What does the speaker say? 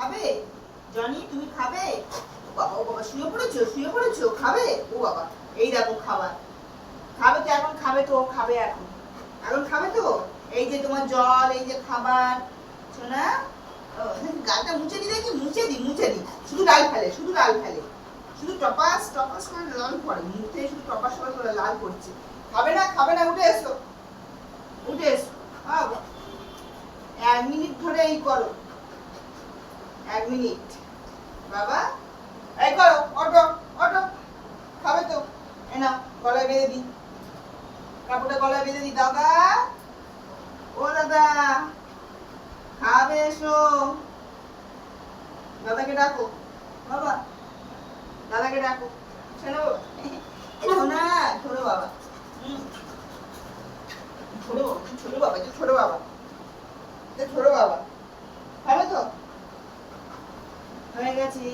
খাবে? জনি তুমি খাবে? ও বাবা শুয়ে পড়েছো খাবে? ও বাবা এই দেখো খাবার খাবে তো এখন খাবে এখন খাবে তো এই যে তোমার জল এই যে খাবার শোনা গালটা মুছে দি শুধু ডাল ফেলে শুধু টপাস করে লাল পড়ে মুখে শুধু টপাস করে লাল পড়ছে খাবে না উঠে এসো বাবা 1 মিনিট ধরে এই করো 1 মিনিট বাবা এই করো অটো খাবে তো এই নাও গলায় বেঁধে দি কাপড়টা গলায় বেঁধে দি দাদা ও দাদা খাবে এসো দাদাকে ডাকো বাবা দাদাকে ডাকো শোনো না ছোট বাবা ছোট বাবা খাবে তো হয়ে গেছে